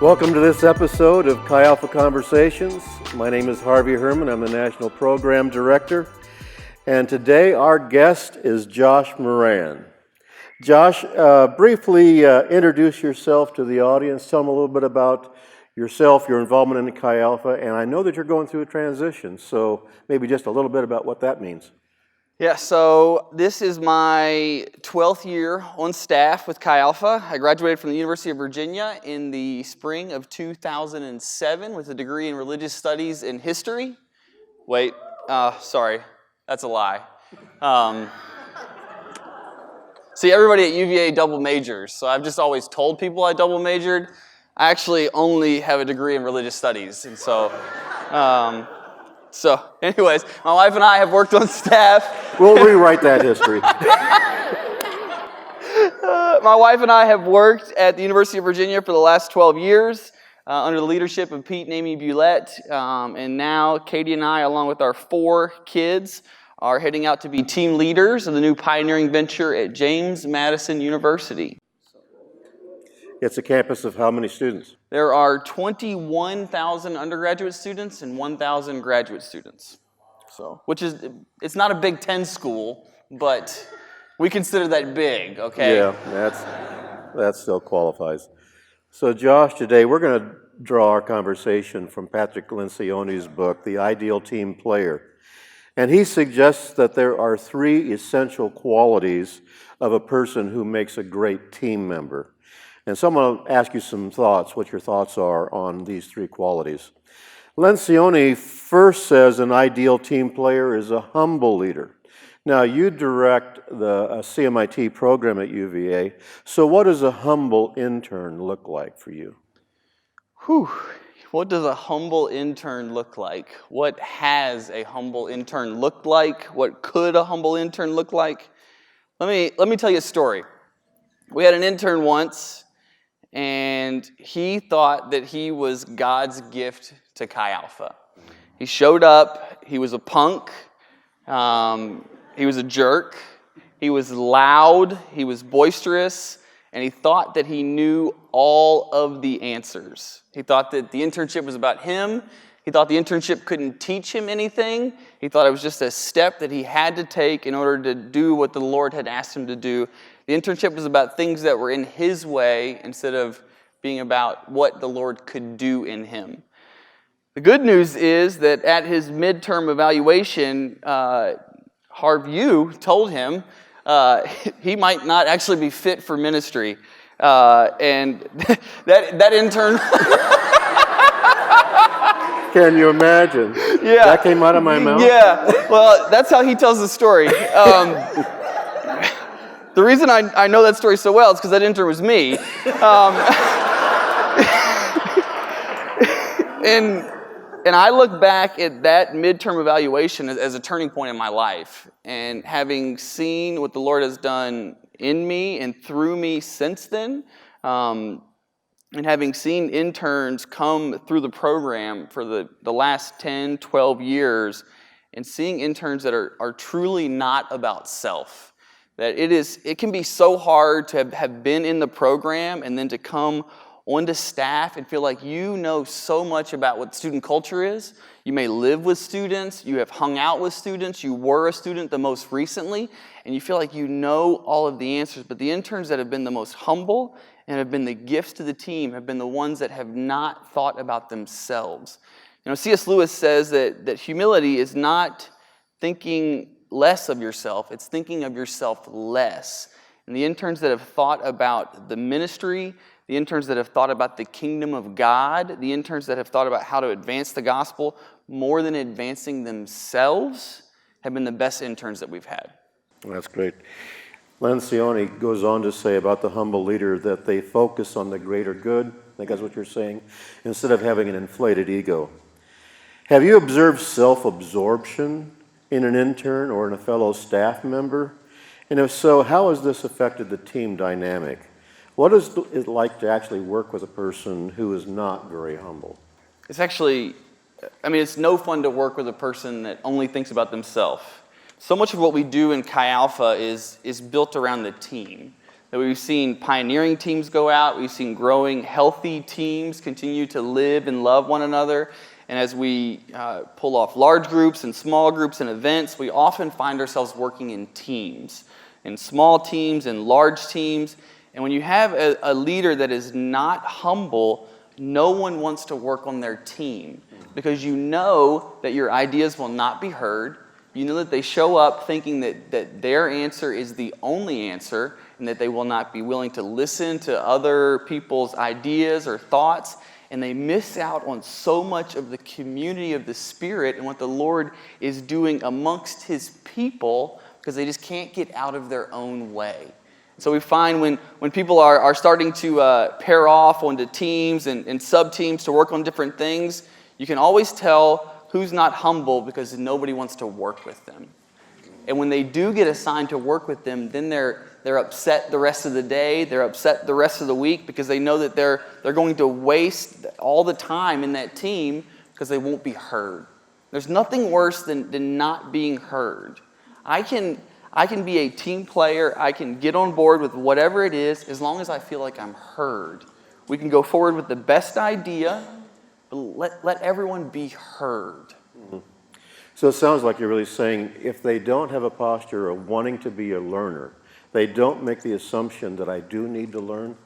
Welcome to this episode of Chi Alpha Conversations. My name is Harvey Herman. I'm the National Program Director. And today our guest is Josh Moran. Josh, briefly introduce yourself to the audience. Tell them a little bit about yourself, your involvement in Chi Alpha, and I know that you're going through a transition, so maybe just a little bit about what that means. Yeah, so this is my 12th year on staff with Chi Alpha. I graduated from the University of Virginia in the spring of 2007 with a degree in religious studies and history. Wait, sorry, that's a lie. See, everybody at UVA double majors, so I've just always told people I double majored. I actually only have a degree in religious studies, and so anyways, my wife and I have worked on staff. We'll rewrite that history. My wife and I have worked at the University of Virginia for the last 12 years under the leadership of Pete and Amy Bulette, and now Katie and I, along with our 4 kids, are heading out to be team leaders of the new pioneering venture at James Madison University. It's a campus of how many students? There are 21,000 undergraduate students and 1,000 graduate students. So, it's not a Big Ten school, but we consider that big, okay? Yeah, that still qualifies. So Josh, today we're going to draw our conversation from Patrick Lencioni's book, The Ideal Team Player. And he suggests that there are 3 essential qualities of a person who makes a great team member. And so I'm going to ask you some thoughts, what your thoughts are on these 3 qualities. Lencioni first says an ideal team player is a humble leader. Now, you direct the CMIT program at UVA, so what does a humble intern look like for you? What does a humble intern look like? What has a humble intern looked like? What could a humble intern look like? Let me tell you a story. We had an intern once, and he thought that he was God's gift to Chi Alpha. He showed up, he was a punk, he was a jerk, he was loud, he was boisterous, and he thought that he knew all of the answers. He thought that the internship was about him. He thought the internship couldn't teach him anything. He thought it was just a step that he had to take in order to do what the Lord had asked him to do. The internship was about things that were in his way instead of being about what the Lord could do in him. The good news is that at his midterm evaluation, Harv Yu told him he might not actually be fit for ministry. And that intern... Can you imagine? Yeah. That came out of my mouth? Yeah. Well, that's how he tells the story. The reason I know that story so well is because that intern was me. And I look back at that midterm evaluation as a turning point in my life. And having seen what the Lord has done in me and through me since then, and having seen interns come through the program for the last 10, 12 years, and seeing interns that are truly not about self. That it can be so hard to have been in the program and then to come onto staff and feel like you know so much about what student culture is. You may live with students, you have hung out with students, you were a student the most recently, and you feel like you know all of the answers. But the interns that have been the most humble and have been the gifts to the team have been the ones that have not thought about themselves. You know, C.S. Lewis says that humility is not thinking less of yourself, it's thinking of yourself less. And the interns that have thought about the ministry, the interns that have thought about the kingdom of God, the interns that have thought about how to advance the gospel more than advancing themselves have been the best interns that we've had. That's great. Lencioni goes on to say about the humble leader that they focus on the greater good, I think that's what you're saying, instead of having an inflated ego. Have you observed self-absorption in an intern or in a fellow staff member? And if so, how has this affected the team dynamic? What is it like to actually work with a person who is not very humble? It's actually, it's no fun to work with a person that only thinks about themselves. So much of what we do in Chi Alpha is built around the team. that we've seen pioneering teams go out, we've seen growing healthy teams continue to live and love one another. And as we pull off large groups and small groups and events, we often find ourselves working in teams, in small teams and large teams. And when you have a leader that is not humble, no one wants to work on their team because you know that your ideas will not be heard. You know that they show up thinking that their answer is the only answer and that they will not be willing to listen to other people's ideas or thoughts. And they miss out on so much of the community of the Spirit and what the Lord is doing amongst His people because they just can't get out of their own way. So we find when people are starting to pair off onto teams and sub-teams to work on different things, you can always tell who's not humble because nobody wants to work with them. And when they do get assigned to work with them, then they're upset the rest of the day, they're upset the rest of the week because they know that they're going to waste all the time in that team because they won't be heard. There's nothing worse than not being heard. I can be a team player, I can get on board with whatever it is as long as I feel like I'm heard. We can go forward with the best idea, but let everyone be heard. Mm-hmm. So it sounds like you're really saying if they don't have a posture of wanting to be a learner, they don't make the assumption that I do need to learn.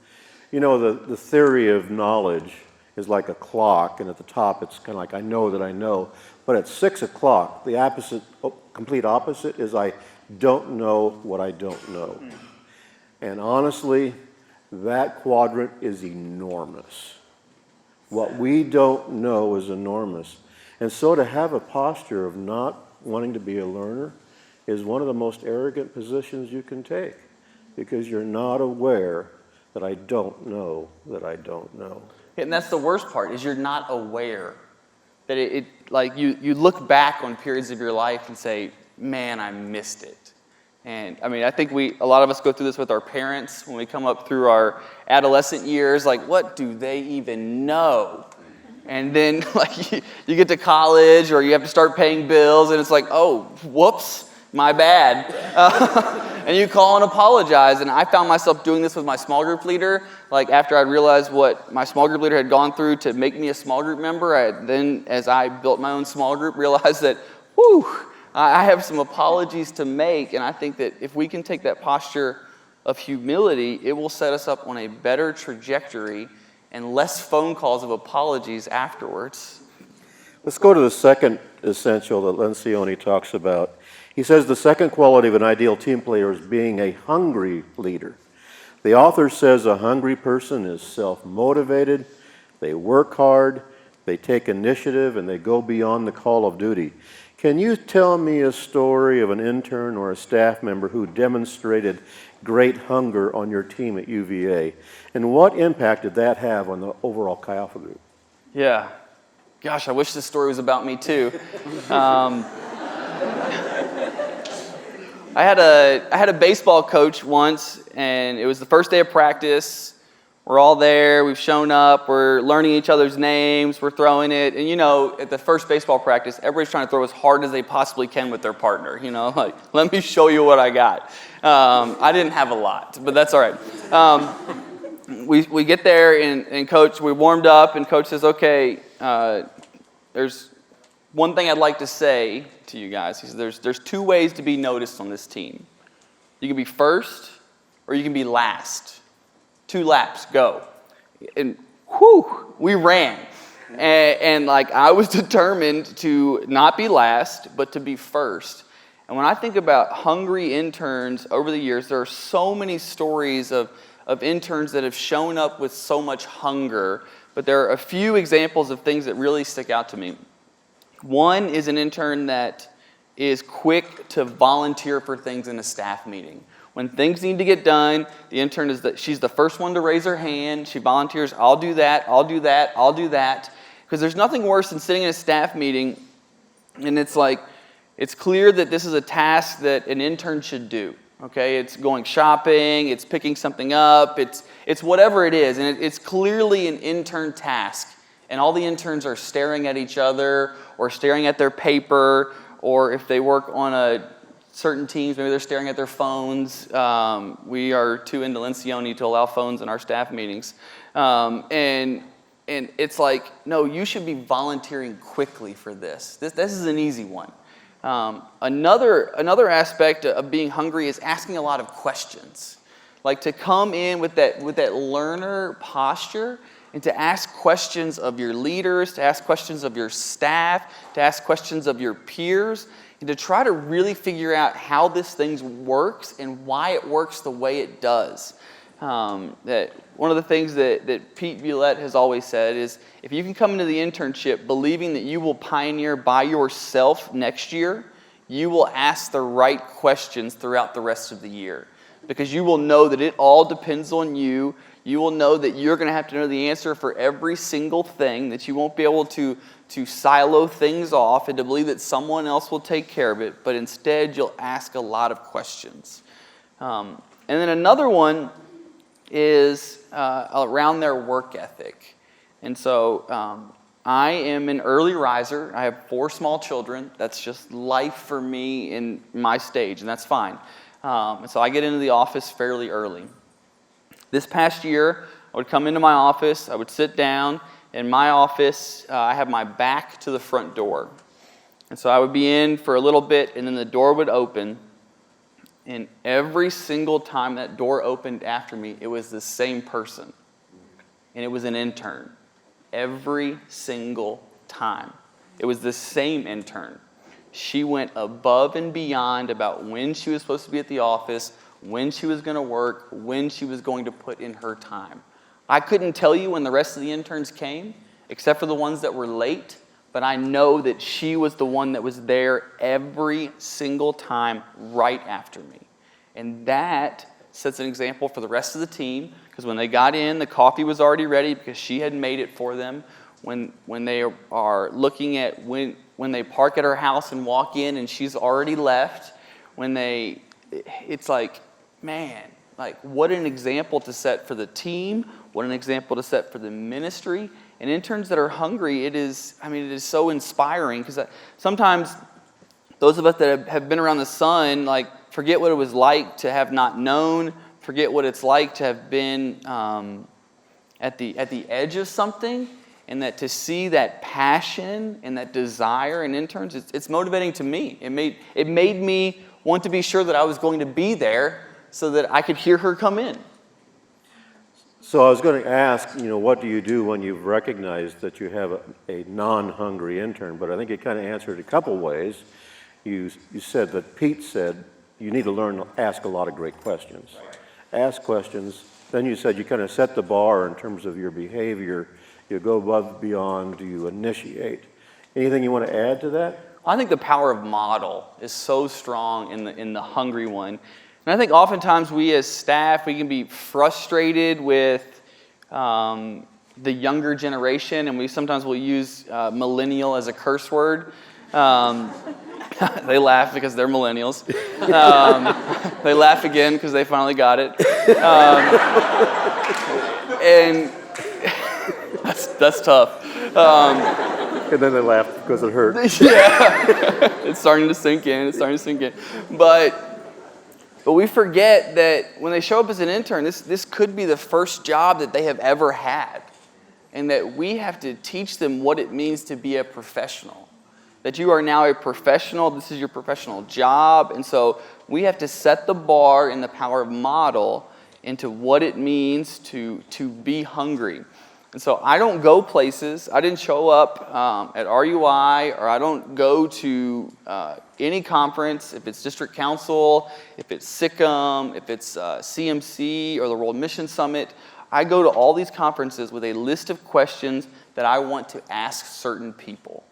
You know, the theory of knowledge is like a clock, and at the top it's kind of like I know that I know. But at 6 o'clock, the complete opposite is I don't know what I don't know. And honestly, that quadrant is enormous. What we don't know is enormous. And so to have a posture of not wanting to be a learner is one of the most arrogant positions you can take because you're not aware that I don't know that I don't know. And that's the worst part, is you're not aware. That it like you look back on periods of your life and say, man, I missed it. And I mean, I think a lot of us go through this with our parents when we come up through our adolescent years, like, what do they even know? And then like you get to college or you have to start paying bills and it's like, oh, whoops, my bad. And you call and apologize. And I found myself doing this with my small group leader. Like after I realized what my small group leader had gone through to make me a small group member, as I built my own small group, realized that, I have some apologies to make. And I think that if we can take that posture of humility, it will set us up on a better trajectory and less phone calls of apologies afterwards. Let's go to the second essential that Lencioni talks about. He says the second quality of an ideal team player is being a hungry leader. The author says a hungry person is self-motivated, they work hard, they take initiative, and they go beyond the call of duty. Can you tell me a story of an intern or a staff member who demonstrated great hunger on your team at UVA? And what impact did that have on the overall Chi Alpha group? Yeah. Gosh, I wish this story was about me too. I had a baseball coach once, and it was the first day of practice. We're all there, we've shown up, we're learning each other's names, we're throwing it. And you know, at the first baseball practice, everybody's trying to throw as hard as they possibly can with their partner. You know, like, let me show you what I got. I didn't have a lot, but that's all right. We get there, and coach, we warmed up, and coach says, okay, there's one thing I'd like to say to you guys. He says, there's two ways to be noticed on this team. You can be first, or you can be last. 2 laps, go. And we ran. And like I was determined to not be last, but to be first. And when I think about hungry interns over the years, there are so many stories of interns that have shown up with so much hunger. But there are a few examples of things that really stick out to me. One is an intern that is quick to volunteer for things in a staff meeting. When things need to get done, the intern she's the first one to raise her hand. She volunteers, I'll do that, I'll do that, I'll do that. Because there's nothing worse than sitting in a staff meeting and it's like, it's clear that this is a task that an intern should do. Okay, it's going shopping, it's picking something up, it's whatever it is, and it's clearly an intern task. And all the interns are staring at each other or staring at their paper, or if they work on a certain teams, maybe they're staring at their phones. We are too into Lencioni to allow phones in our staff meetings. And it's like, no, you should be volunteering quickly for this. This is an easy one. Another aspect of being hungry is asking a lot of questions. Like to come in with that learner posture and to ask questions of your leaders, to ask questions of your staff, to ask questions of your peers, and to try to really figure out how this thing works and why it works the way it does. That one of the things that Pete Violette has always said is, if you can come into the internship believing that you will pioneer by yourself next year, you will ask the right questions throughout the rest of the year. Because you will know that it all depends on you. You will know that you're going to have to know the answer for every single thing, that you won't be able to silo things off and to believe that someone else will take care of it, but instead you'll ask a lot of questions. And then another one is around their work ethic. And so I am an early riser. I have 4 small children. That's just life for me in my stage, and that's fine. And so I get into the office fairly early. This past year, I would come into my office, I would sit down. In my office, I have my back to the front door. And so I would be in for a little bit, and then the door would open. And every single time that door opened after me, it was the same person. And it was an intern. Every single time. It was the same intern. She went above and beyond about when she was supposed to be at the office, when she was going to work, when she was going to put in her time. I couldn't tell you when the rest of the interns came, except for the ones that were late, but I know that she was the one that was there every single time right after me. And that sets an example for the rest of the team, because when they got in, the coffee was already ready because she had made it for them. When they are looking at when they park at her house and walk in and she's already left, it's like, man, like what an example to set for the team, what an example to set for the ministry. And interns that are hungry, it is so inspiring, because sometimes those of us that have been around the sun, like, forget what it was like to have not known, forget what it's like to have been at the edge of something, and that to see that passion and that desire in interns, it's motivating to me. It made me want to be sure that I was going to be there so that I could hear her come in. So I was going to ask, what do you do when you've recognized that you have a non-hungry intern? But I think you kind of answered a couple ways. You said that Pete said you need to learn to ask a lot of great questions. Ask questions. Then you said you kind of set the bar in terms of your behavior. You go above and beyond, you initiate. Anything you want to add to that? I think the power of model is so strong in the hungry one. And I think oftentimes we as staff, we can be frustrated with the younger generation, and we sometimes will use millennial as a curse word. They laugh because they're millennials. They laugh again because they finally got it. And that's tough. And then they laugh because it hurt. Yeah, it's starting to sink in. But we forget that when they show up as an intern, this could be the first job that they have ever had. And that we have to teach them what it means to be a professional. That you are now a professional, this is your professional job. And so we have to set the bar in the power of model into what it means to be hungry. And so I don't go places. I didn't show up at RUI, or I don't go to any conference, if it's district council, if it's SICM, if it's CMC or the World Mission Summit. I go to all these conferences with a list of questions that I want to ask certain people.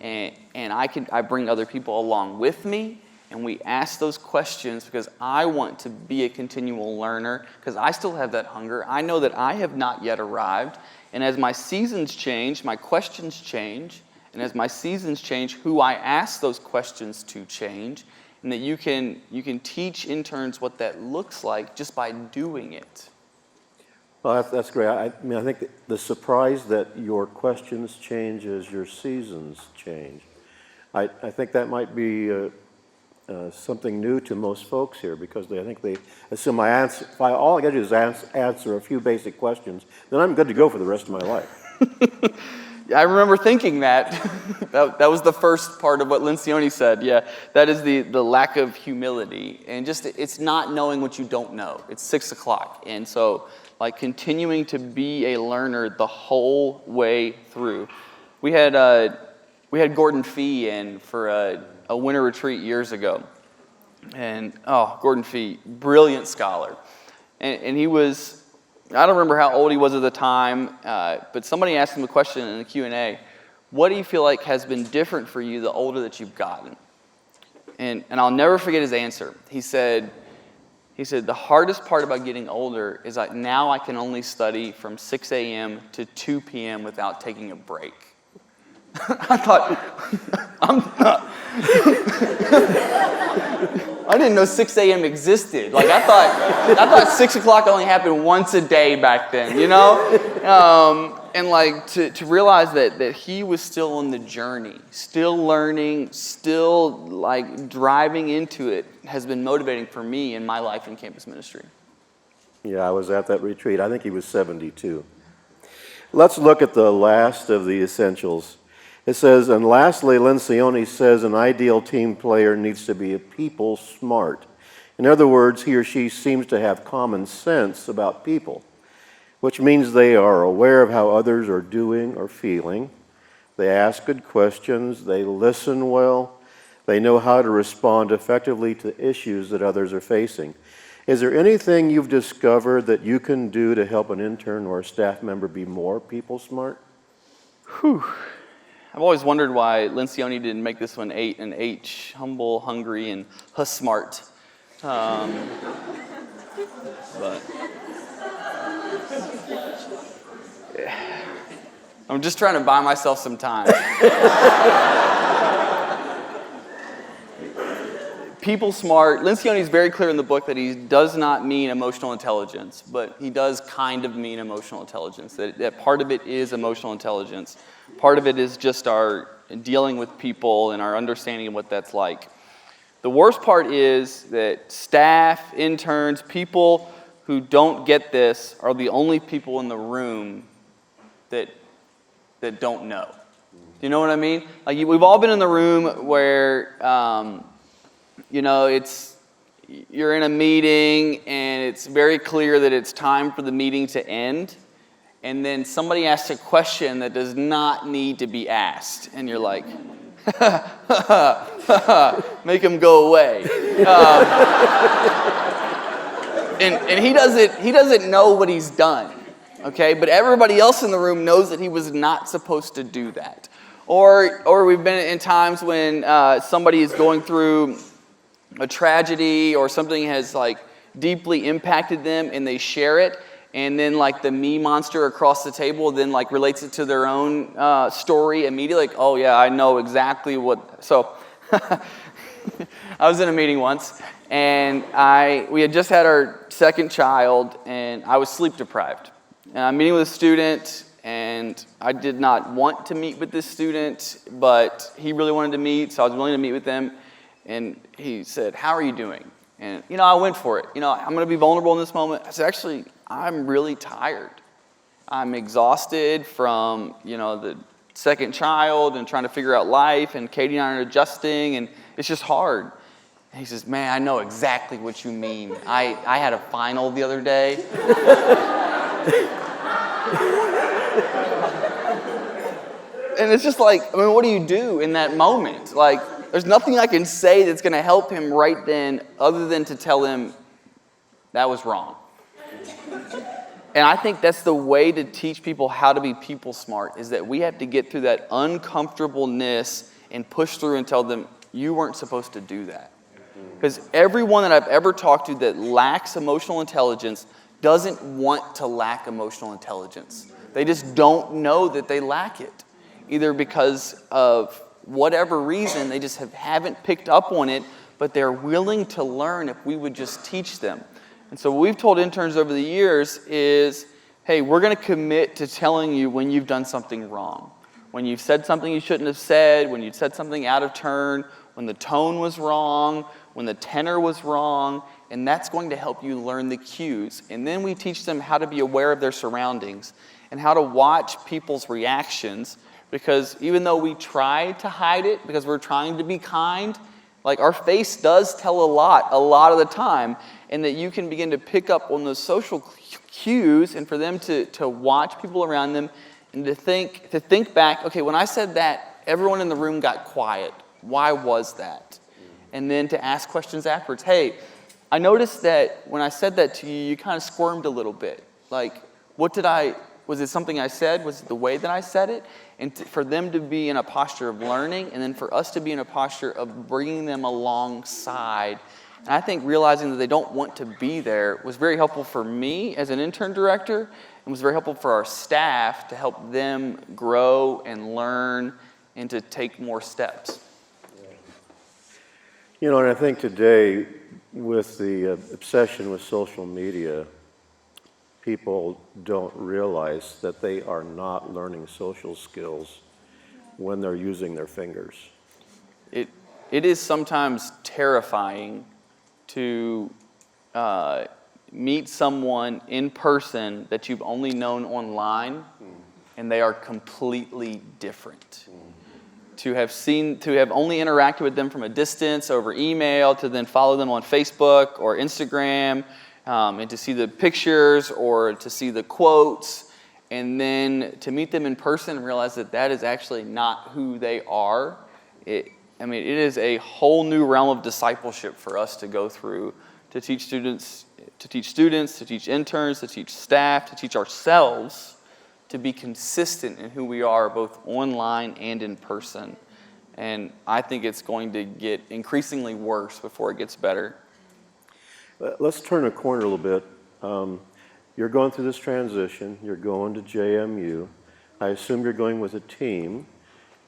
And I bring other people along with me, and we ask those questions because I want to be a continual learner, because I still have that hunger. I know that I have not yet arrived. And as my seasons change, my questions change. And as my seasons change, who I ask those questions to change. And that you can teach interns what that looks like just by doing it. Well, that's great. I think the surprise that your questions change as your seasons change. I think that might be something new to most folks here because I think they assume I answer. If all I got to do is answer a few basic questions, then I'm good to go for the rest of my life. I remember thinking that. that was the first part of what Lencioni said. Yeah, that is the lack of humility. And just, it's not knowing what you don't know. It's 6 o'clock. And so, like, continuing to be a learner the whole way through. We had Gordon Fee in for a winter retreat years ago. And, Gordon Fee, brilliant scholar. And he was, I don't remember how old he was at the time, but somebody asked him a question in the Q&A. What do you feel like has been different for you the older that you've gotten? And I'll never forget his answer. He said, the hardest part about getting older is that now I can only study from 6 a.m. to 2 p.m. without taking a break. I thought, I didn't know 6 a.m. existed. Like, I thought 6 o'clock only happened once a day back then, you know? And like to realize that he was still on the journey, still learning, still like driving into it has been motivating for me in my life in campus ministry. Yeah, I was at that retreat. I think he was 72. Let's look at the last of the essentials. It says, and lastly, Lencioni says an ideal team player needs to be people smart. In other words, he or she seems to have common sense about people, which means they are aware of how others are doing or feeling. They ask good questions. They listen well. They know how to respond effectively to issues that others are facing. Is there anything you've discovered that you can do to help an intern or a staff member be more people smart? Whew. I've always wondered why Lencioni didn't make this one an H, humble, hungry, and smart. But I'm just trying to buy myself some time. People smart. Lencioni is very clear in the book that he does not mean emotional intelligence, but he does kind of mean emotional intelligence. That part of it is emotional intelligence. Part of it is just our dealing with people and our understanding of what that's like. The worst part is that staff, interns, people who don't get this are the only people in the room that don't know. Do you know what I mean? Like, we've all been in the room where, you're in a meeting and it's very clear that it's time for the meeting to end. And then somebody asks a question that does not need to be asked. And you're like, make him go away. And he doesn't know what he's done. Okay, but everybody else in the room knows that he was not supposed to do that. Or we've been in times when somebody is going through a tragedy or something has like deeply impacted them and they share it, and then like the me monster across the table then like relates it to their own story immediately. Like, oh yeah, I know exactly what. So I was in a meeting once and we had just had our second child and I was sleep deprived. And I'm meeting with a student, and I did not want to meet with this student, but he really wanted to meet, so I was willing to meet with him. And he said, "How are you doing?" And, I went for it. I'm going to be vulnerable in this moment. I said, actually, I'm really tired. I'm exhausted from, the second child and trying to figure out life, and Katie and I are adjusting, and it's just hard. And he says, "Man, I know exactly what you mean. I had a final the other day." And it's just like, what do you do in that moment? Like, there's nothing I can say that's going to help him right then other than to tell him that was wrong. And I think that's the way to teach people how to be people smart, is that we have to get through that uncomfortableness and push through and tell them, you weren't supposed to do that. Because everyone that I've ever talked to that lacks emotional intelligence doesn't want to lack emotional intelligence. They just don't know that they lack it. Either because of whatever reason, they just haven't picked up on it, but they're willing to learn if we would just teach them. And so what we've told interns over the years is, hey, we're going to commit to telling you when you've done something wrong. When you've said something you shouldn't have said, when you've said something out of turn, when the tone was wrong, when the tenor was wrong, and that's going to help you learn the cues. And then we teach them how to be aware of their surroundings and how to watch people's reactions, because even though we try to hide it because we're trying to be kind, like our face does tell a lot of the time, and that you can begin to pick up on those social cues, and for them to watch people around them and to think back, okay, when I said that, everyone in the room got quiet. Why was that? And then to ask questions afterwards. Hey, I noticed that when I said that to you, you kind of squirmed a little bit. Like, was it something I said? Was it the way that I said it? And for them to be in a posture of learning, and then for us to be in a posture of bringing them alongside. And I think realizing that they don't want to be there was very helpful for me as an intern director, and was very helpful for our staff to help them grow and learn and to take more steps. You know, and I think today, with the obsession with social media, people don't realize that they are not learning social skills when they're using their fingers. It is sometimes terrifying to meet someone in person that you've only known online, and they are completely different. To have only interacted with them from a distance over email, to then follow them on Facebook or Instagram, and to see the pictures or to see the quotes, and then to meet them in person and realize that that is actually not who they are. It is a whole new realm of discipleship for us to go through, to teach students, to teach interns, to teach staff, to teach ourselves to be consistent in who we are, both online and in person. And I think it's going to get increasingly worse before it gets better. Let's turn a corner a little bit. You're going through this transition. You're going to JMU. I assume you're going with a team.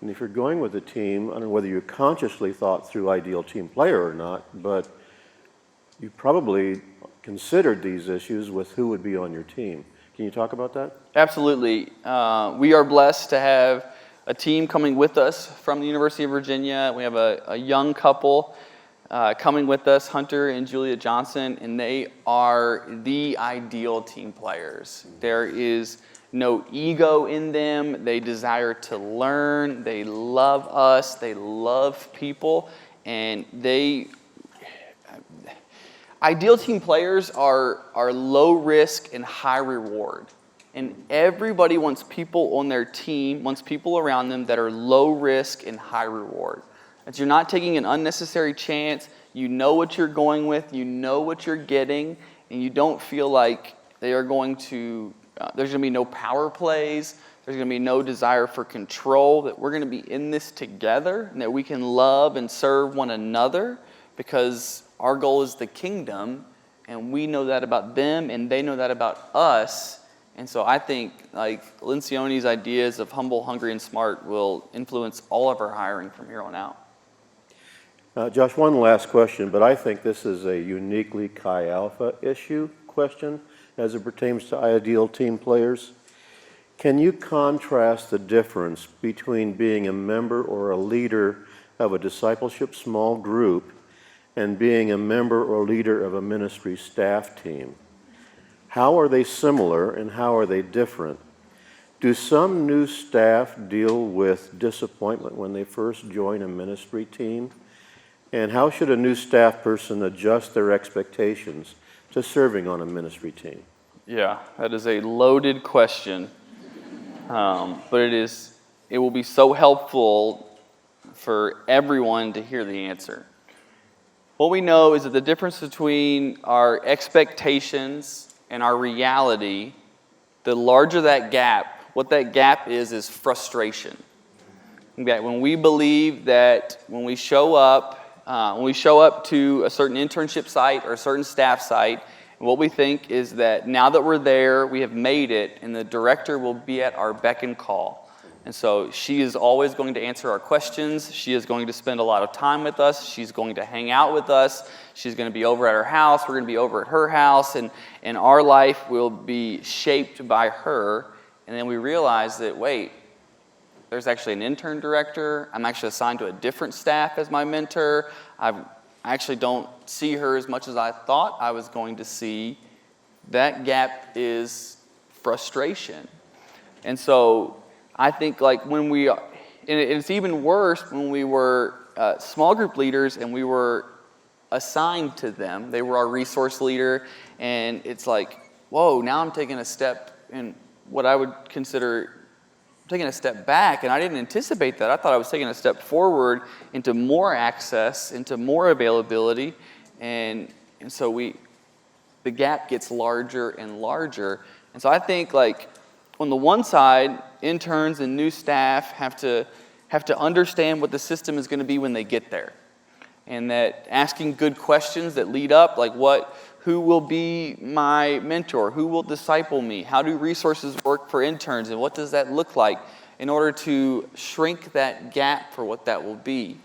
And if you're going with a team, I don't know whether you consciously thought through ideal team player or not, but you probably considered these issues with who would be on your team. Can you talk about that? Absolutely. We are blessed to have a team coming with us from the University of Virginia. We have a young couple coming with us, Hunter and Julia Johnson, and they are the ideal team players. There is no ego in them. They desire to learn. They love us. They love people. And ideal team players are low risk and high reward. And everybody wants people on their team, wants people around them that are low risk and high reward. That you're not taking an unnecessary chance. You know what you're going with. You know what you're getting. And you don't feel like they are going to, there's going to be no power plays. There's going to be no desire for control. That we're going to be in this together. And that we can love and serve one another, because our goal is the kingdom, and we know that about them, and they know that about us. And so I think like Lencioni's ideas of humble, hungry, and smart will influence all of our hiring from here on out. Josh, one last question, but I think this is a uniquely Chi Alpha issue question as it pertains to ideal team players. Can you contrast the difference between being a member or a leader of a discipleship small group and being a member or leader of a ministry staff team? How are they similar and how are they different? Do some new staff deal with disappointment when they first join a ministry team? And how should a new staff person adjust their expectations to serving on a ministry team? Yeah, that is a loaded question, but it will be so helpful for everyone to hear the answer. What we know is that the difference between our expectations and our reality, the larger that gap, what that gap is frustration. That when we believe that when we show up to a certain internship site or a certain staff site, what we think is that now that we're there, we have made it, and the director will be at our beck and call. And so she is always going to answer our questions. She is going to spend a lot of time with us. She's going to hang out with us. She's going to be over at our house. We're going to be over at her house. And our life will be shaped by her. And then we realize that, wait, there's actually an intern director. I'm actually assigned to a different staff as my mentor. I actually don't see her as much as I thought I was going to see. That gap is frustration. And so I think like when we, and it's even worse when we were small group leaders and we were assigned to them. They were our resource leader, and it's like, whoa, now I'm taking a step in what I would consider taking a step back, and I didn't anticipate that. I thought I was taking a step forward into more access, into more availability, and so the gap gets larger and larger. And so I think like on the one side, interns and new staff have to understand what the system is going to be when they get there. And that asking good questions that lead up, like who will be my mentor? Who will disciple me? How do resources work for interns? And what does that look like in order to shrink that gap for what that will be?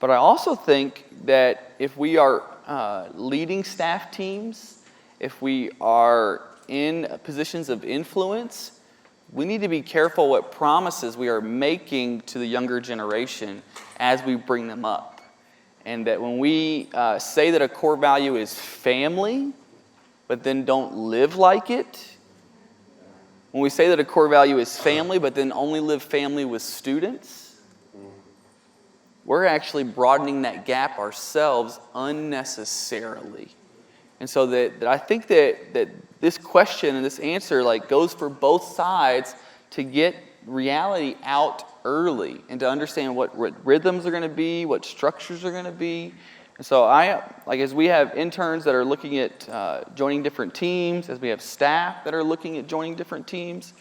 But I also think that if we are leading staff teams, if we are in positions of influence, we need to be careful what promises we are making to the younger generation as we bring them up. And that when we say that a core value is family, but then don't live like it, when we say that a core value is family, but then only live family with students, we're actually broadening that gap ourselves unnecessarily. And so that I think that this question and this answer like goes for both sides to get reality out early and to understand what rhythms are going to be, what structures are going to be. And so as we have interns that are looking at joining different teams, as we have staff that are looking at joining different teams,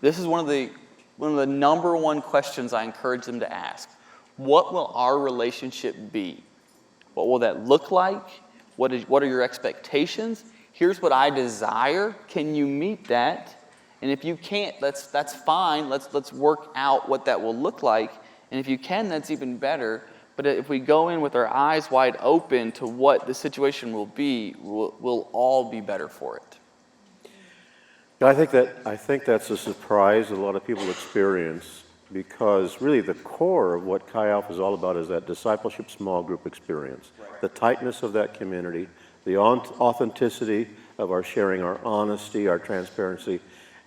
this is one of the number one questions I encourage them to ask. What will our relationship be? What will that look like? What are your expectations? Here's what I desire. Can you meet that? And if you can't, that's fine. Let's work out what that will look like. And if you can, that's even better. But if we go in with our eyes wide open to what the situation will be, we'll all be better for it. I think that's a surprise that a lot of people experience, because really the core of what Chi Alpha is all about is that discipleship small group experience, the tightness of that community, the authenticity of our sharing, our honesty, our transparency,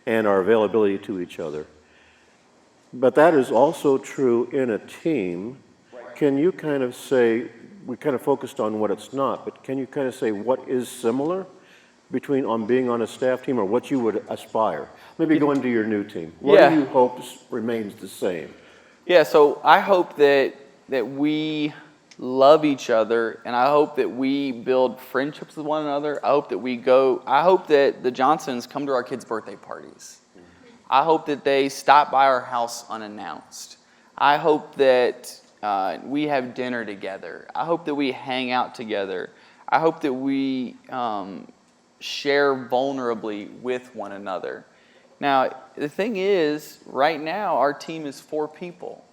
and our availability to each other. But that is also true in a team. Can you kind of say, we kind of focused on what it's not, but can you kind of say what is similar between being on a staff team or what you would aspire? Maybe go into your new team. What do you hope remains the same? Yeah, so I hope that we love each other, and I hope that we build friendships with one another. I hope that the Johnsons come to our kids' birthday parties. I hope that they stop by our house unannounced. I hope that we have dinner together. I hope that we hang out together. I hope that we share vulnerably with one another. Now, the thing is, right now, our team is 4 people.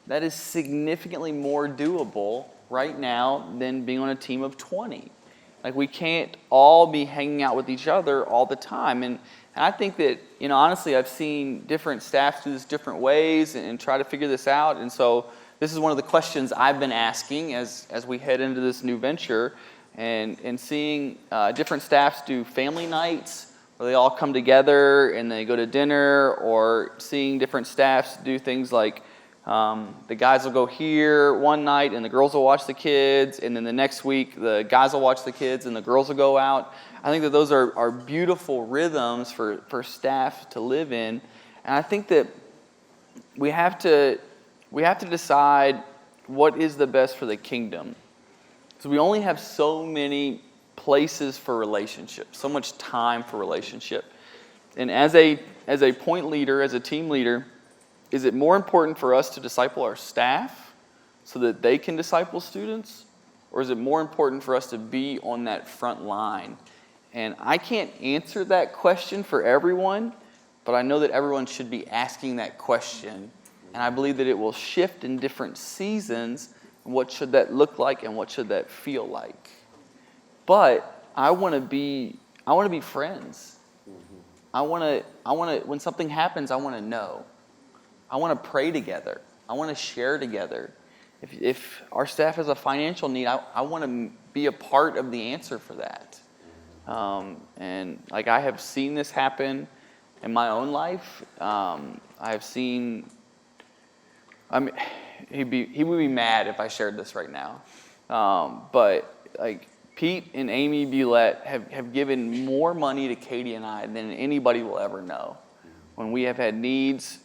That is significantly more doable right now than being on a team of 20. Like, we can't all be hanging out with each other all the time. And I think that, honestly, I've seen different staffs do this different ways and try to figure this out. And so this is one of the questions I've been asking as we head into this new venture, and seeing different staffs do family nights where they all come together and they go to dinner, or seeing different staffs do things like the guys will go here one night and the girls will watch the kids, and then the next week the guys will watch the kids and the girls will go out. I think that those are beautiful rhythms for staff to live in. And I think that we have to decide what is the best for the kingdom. So we only have so many places for relationships, so much time for relationship. And as a point leader, as a team leader, is it more important for us to disciple our staff so that they can disciple students? Or is it more important for us to be on that front line? And I can't answer that question for everyone, but I know that everyone should be asking that question. And I believe that it will shift in different seasons. What should that look like and what should that feel like? But I want to be friends. I want to when something happens, I want to know. I want to pray together. I want to share together. If our staff has a financial need, I want to be a part of the answer for that. And like I have seen this happen in my own life. I have seen. He would be mad if I shared this right now. But like Pete and Amy Bulette have given more money to Katie and I than anybody will ever know. When we have had needs,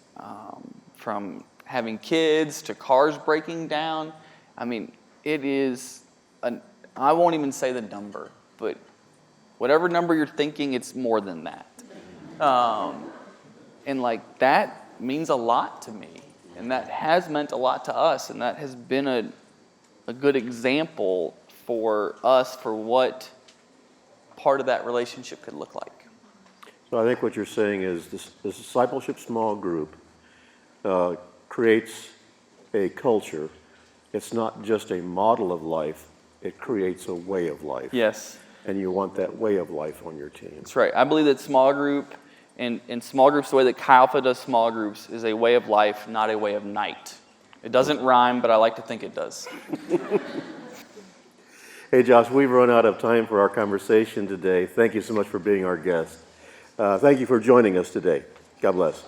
from having kids to cars breaking down, I mean, it is, I won't even say the number, but whatever number you're thinking, it's more than that. And like that means a lot to me. And that has meant a lot to us, and that has been a good example for us for what part of that relationship could look like. So I think what you're saying is this discipleship small group creates a culture. It's not just a model of life, it creates a way of life. Yes. And you want that way of life on your team. That's right. I believe that small group, and small groups, the way that Chi Alpha does small groups, is a way of life, not a way of night. It doesn't rhyme, but I like to think it does. Hey, Josh, we've run out of time for our conversation today. Thank you so much for being our guest. Thank you for joining us today. God bless.